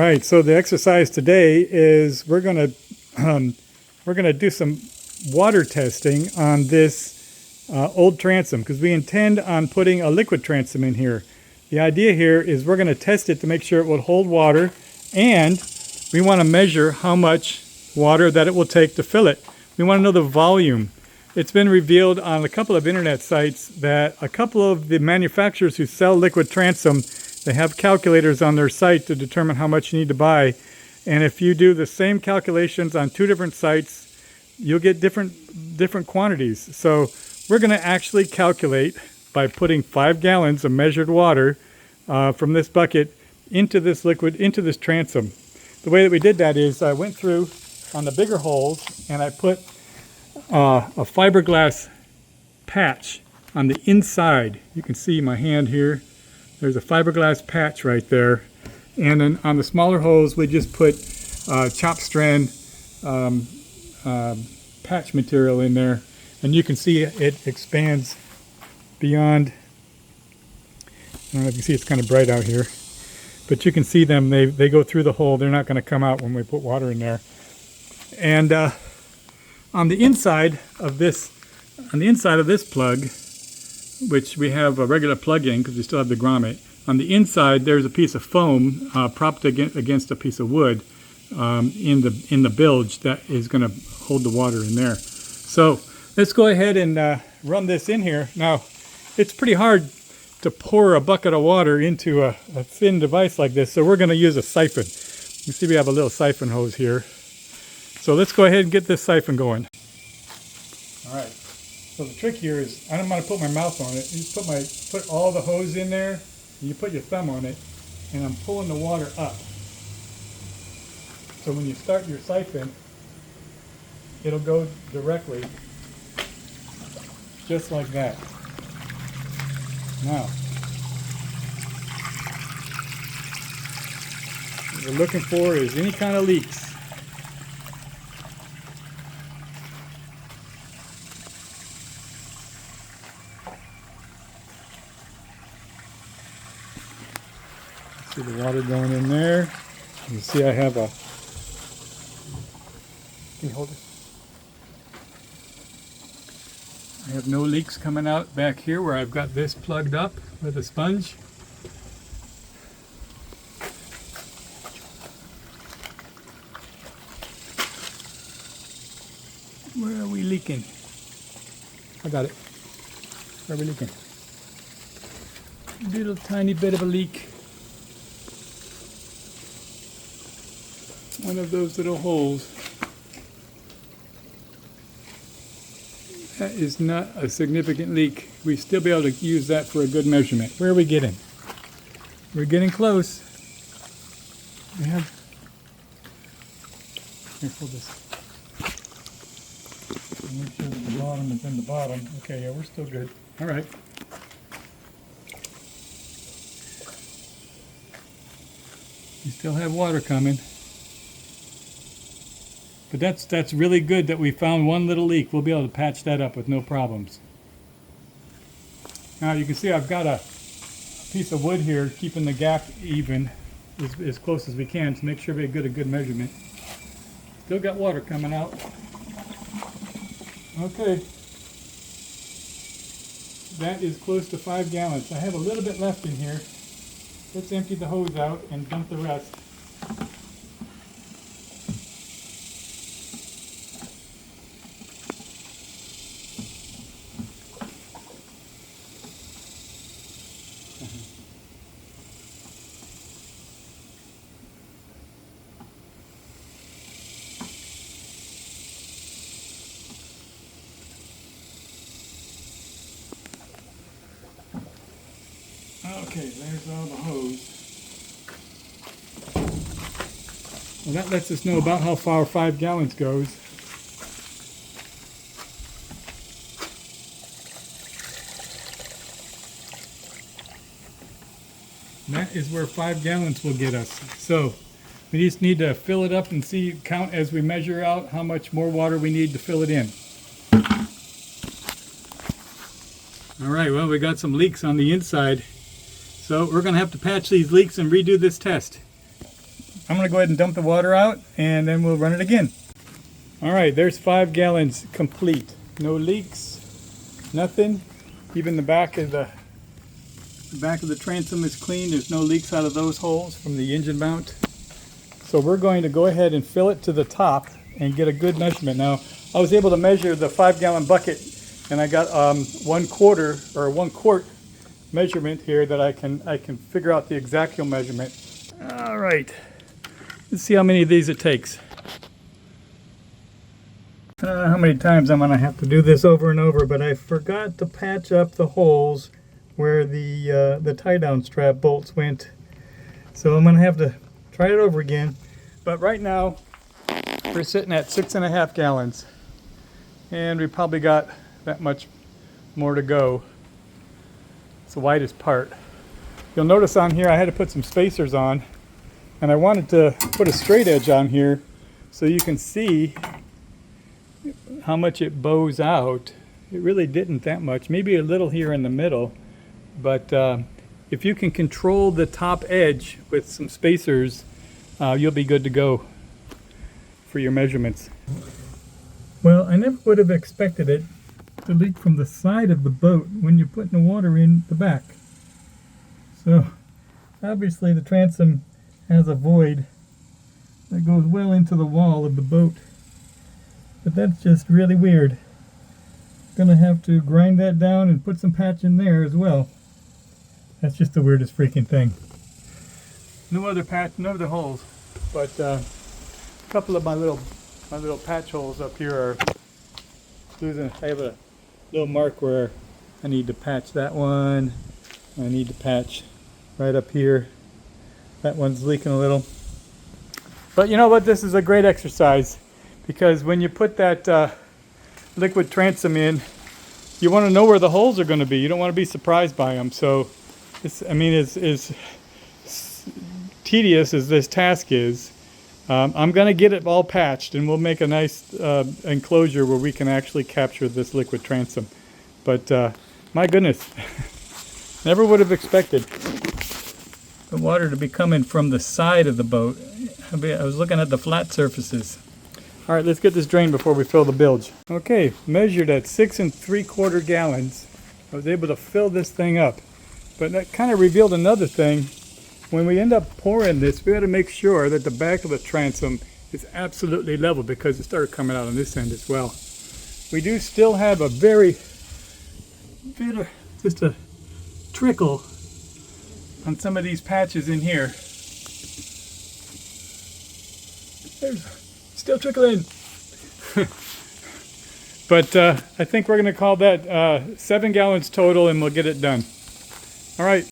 right, so the exercise today is we're gonna do some water testing on this old transom, because we intend on putting a liquid transom in here. The idea here is we're going to test it to make sure it will hold water, and we want to measure how much water that it will take to fill it. We want to know the volume. It's been revealed on a couple of internet sites that a couple of the manufacturers who sell liquid transom, they have calculators on their site to determine how much you need to buy. And if you do the same calculations on two different sites, you'll get different quantities. So we're going to actually calculate by putting 5 gallons of measured water from this bucket into this liquid, into this transom. The way that we did that is I went through on the bigger holes and I put a fiberglass patch on the inside. You can see my hand here. There's a fiberglass patch right there. And then on the smaller holes, we just put chop strand patch material in there. And you can see it expands beyond. I don't know if you can see, it's kind of bright out here. But you can see them, they go through the hole. They're not going to come out when we put water in there. And on the inside of this plug, which we have a regular plug in because we still have the grommet, on the inside there's a piece of foam propped against a piece of wood in the bilge that is going to hold the water in there. So let's go ahead and run this in here. Now, it's pretty hard to pour a bucket of water into a thin device like this, so we're going to use a siphon. You see we have a little siphon hose here. So let's go ahead and get this siphon going. All right. So the trick here is, I don't want to put my mouth on it. You just put all the hose in there, and you put your thumb on it, and I'm pulling the water up. So when you start your siphon, it'll go directly, just like that. Now, what we're looking for is any kind of leaks. See the water going in there. You see I have a, can you hold it? I have no leaks coming out back here where I've got this plugged up with a sponge. Where are we leaking? I got it. Where are we leaking? A little tiny bit of a leak. One of those little holes. That is not a significant leak. We still be able to use that for a good measurement. Where are we getting? We're getting close. We have. Here, hold this. Make sure that the bottom is in the bottom. Okay, yeah, we're still good. All right. We still have water coming. But that's really good that we found one little leak. We'll be able to patch that up with no problems. Now you can see I've got a piece of wood here keeping the gap even as close as we can to make sure we get a good measurement. Still got water coming out. Okay. That is close to 5 gallons. I have a little bit left in here. Let's empty the hose out and dump the rest. Okay, there's all the hose. Well, that lets us know about how far 5 gallons goes. And that is where 5 gallons will get us. So we just need to fill it up and count as we measure out how much more water we need to fill it in. All right, well, we got some leaks on the inside. So we're going to have to patch these leaks and redo this test. I'm going to go ahead and dump the water out, and then we'll run it again. All right, there's 5 gallons complete. No leaks, nothing. Even the back of the transom is clean. There's no leaks out of those holes from the engine mount. So we're going to go ahead and fill it to the top and get a good measurement. Now, I was able to measure the 5-gallon bucket, and I got 1/4 or 1 quart measurement here that I can figure out the exact measurement. All right, let's see how many of these it takes. I don't know how many times I'm going to have to do this over and over, but I forgot to patch up the holes where the tie-down strap bolts went. So I'm going to have to try it over again. But right now, we're sitting at 6.5 gallons. And we probably got that much more to go. It's the widest part. You'll notice on here I had to put some spacers on. And I wanted to put a straight edge on here so you can see how much it bows out. It really didn't that much, maybe a little here in the middle, but if you can control the top edge with some spacers, you'll be good to go for your measurements. Well, I never would have expected it to leak from the side of the boat when you're putting the water in the back. So obviously the transom has a void that goes well into the wall of the boat. But that's just really weird. Gonna have to grind that down and put some patch in there as well. That's just the weirdest freaking thing. No other patch, no other holes, but a couple of my little patch holes up here are losing. I have a little mark where I need to patch that one. I need to patch right up here. That one's leaking a little. But you know what? This is a great exercise. Because when you put that liquid transom in, you want to know where the holes are going to be. You don't want to be surprised by them. So, as tedious as this task is, I'm going to get it all patched, and we'll make a nice enclosure where we can actually capture this liquid transom. But my goodness, never would have expected the water to be coming from the side of the boat. I was looking at the flat surfaces. All right, let's get this drained before we fill the bilge. Okay, measured at 6 3/4 gallons. I was able to fill this thing up. But that kind of revealed another thing. When we end up pouring this, we got to make sure that the back of the transom is absolutely level, because it started coming out on this end as well. We do still have a just a trickle on some of these patches in here. There's still trickling. But I think we're going to call that 7 gallons total, and we'll get it done. All right.